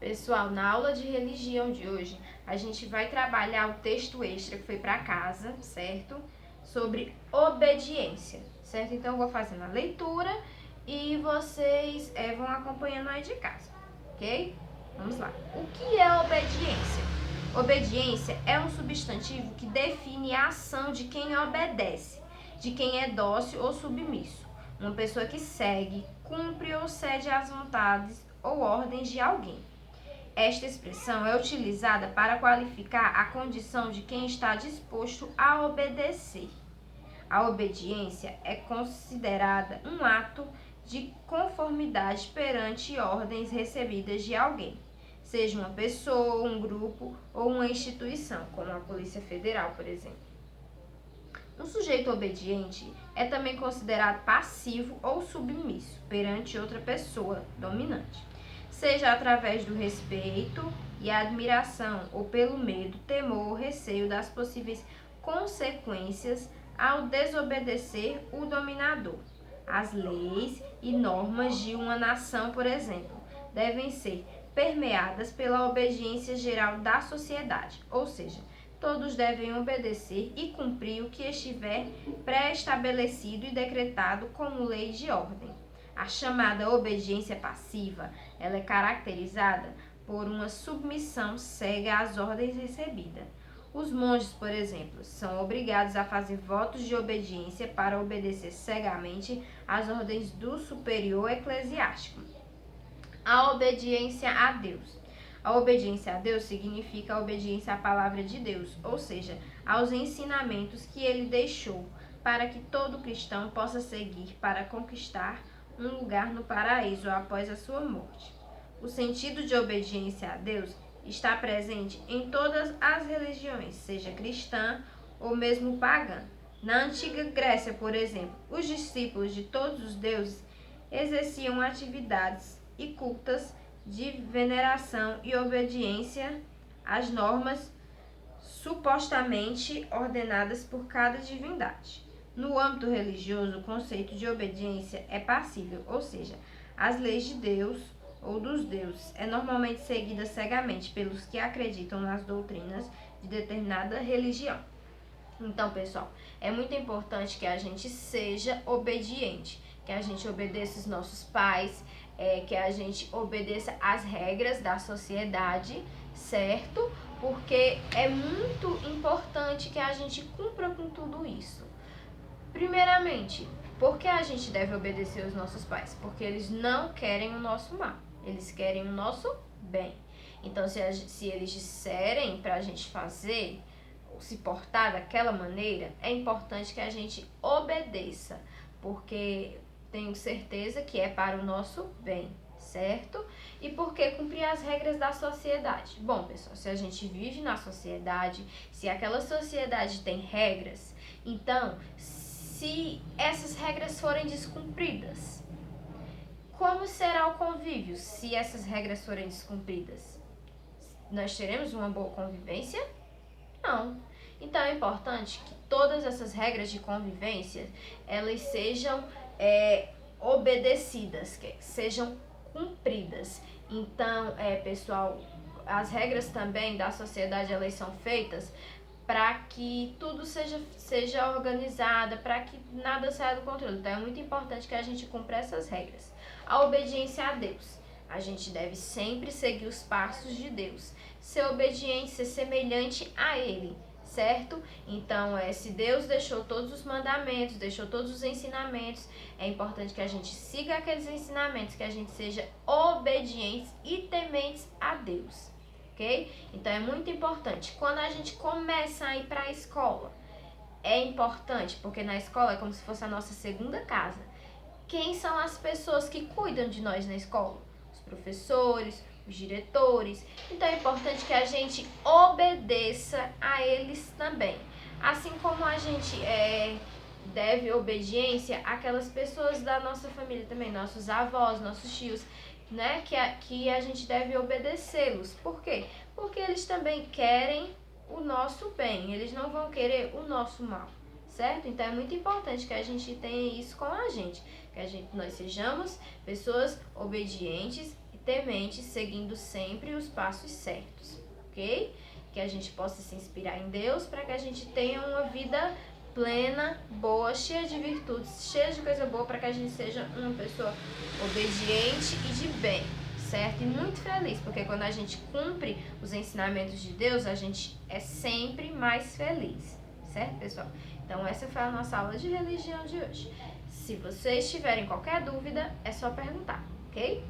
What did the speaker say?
Pessoal, na aula de religião de hoje, a gente vai trabalhar o texto extra que foi para casa, certo? Sobre obediência, certo? Então, eu vou fazendo a leitura e vocês vão acompanhando aí de casa, ok? Vamos lá. O que é obediência? Obediência é um substantivo que define a ação de quem obedece, de quem é dócil ou submisso. Uma pessoa que segue, cumpre ou cede às vontades ou ordens de alguém. Esta expressão é utilizada para qualificar a condição de quem está disposto a obedecer. A obediência é considerada um ato de conformidade perante ordens recebidas de alguém, seja uma pessoa, um grupo ou uma instituição, como a Polícia Federal, por exemplo. Um sujeito obediente é também considerado passivo ou submisso perante outra pessoa dominante, seja através do respeito e admiração ou pelo medo, temor ou receio das possíveis consequências ao desobedecer o dominador. As leis e normas de uma nação, por exemplo, devem ser permeadas pela obediência geral da sociedade, ou seja, todos devem obedecer e cumprir o que estiver pré-estabelecido e decretado como lei de ordem. A chamada obediência passiva, ela é caracterizada por uma submissão cega às ordens recebidas. Os monges, por exemplo, são obrigados a fazer votos de obediência para obedecer cegamente às ordens do superior eclesiástico. A obediência a Deus. A obediência a Deus significa a obediência à palavra de Deus, ou seja, aos ensinamentos que ele deixou para que todo cristão possa seguir para conquistar um lugar no paraíso após a sua morte. O sentido de obediência a Deus está presente em todas as religiões, seja cristã ou mesmo pagã. Na antiga Grécia, por exemplo, os discípulos de todos os deuses exerciam atividades e cultas de veneração e obediência às normas supostamente ordenadas por cada divindade. No âmbito religioso, o conceito de obediência é passível, ou seja, as leis de Deus ou dos deuses é normalmente seguida cegamente pelos que acreditam nas doutrinas de determinada religião. Então, pessoal, é muito importante que a gente seja obediente, que a gente obedeça os nossos pais, que a gente obedeça as regras da sociedade, certo? Porque é muito importante que a gente cumpra com tudo isso. Primeiramente, por que a gente deve obedecer os nossos pais? Porque eles não querem o nosso mal, eles querem o nosso bem. Então, se eles disserem pra gente fazer, se portar daquela maneira, é importante que a gente obedeça, porque tenho certeza que é para o nosso bem, certo? E por que cumprir as regras da sociedade? Bom, pessoal, se a gente vive na sociedade, se aquela sociedade tem regras, então, se essas regras forem descumpridas, como será o convívio se essas regras forem descumpridas? Nós teremos uma boa convivência? Não. Então é importante que todas essas regras de convivência elas sejam obedecidas, que sejam cumpridas. Então, pessoal, as regras também da sociedade elas são feitas para que tudo seja organizado, para que nada saia do controle. Então é muito importante que a gente cumpra essas regras. A obediência a Deus. A gente deve sempre seguir os passos de Deus, ser obediente, ser semelhante a Ele, certo? Então, se Deus deixou todos os mandamentos, deixou todos os ensinamentos, é importante que a gente siga aqueles ensinamentos, que a gente seja obedientes e tementes a Deus, ok? Então, é muito importante. Quando a gente começa a ir para a escola, é importante, porque na escola é como se fosse a nossa segunda casa. Quem são as pessoas que cuidam de nós na escola? Os professores, os diretores. Então é importante que a gente obedeça a eles também. Assim como a gente deve obediência àquelas pessoas da nossa família também, nossos avós, nossos tios, né? Que a gente deve obedecê-los. Por quê? Porque eles também querem o nosso bem, eles não vão querer o nosso mal, certo? Então é muito importante que a gente tenha isso com a gente, que nós sejamos pessoas obedientes e temente, seguindo sempre os passos certos, ok? Que a gente possa se inspirar em Deus para que a gente tenha uma vida plena, boa, cheia de virtudes, cheia de coisa boa, para que a gente seja uma pessoa obediente e de bem, certo? E muito feliz, porque quando a gente cumpre os ensinamentos de Deus, a gente é sempre mais feliz, certo, pessoal? Então essa foi a nossa aula de religião de hoje. Se vocês tiverem qualquer dúvida, é só perguntar, ok?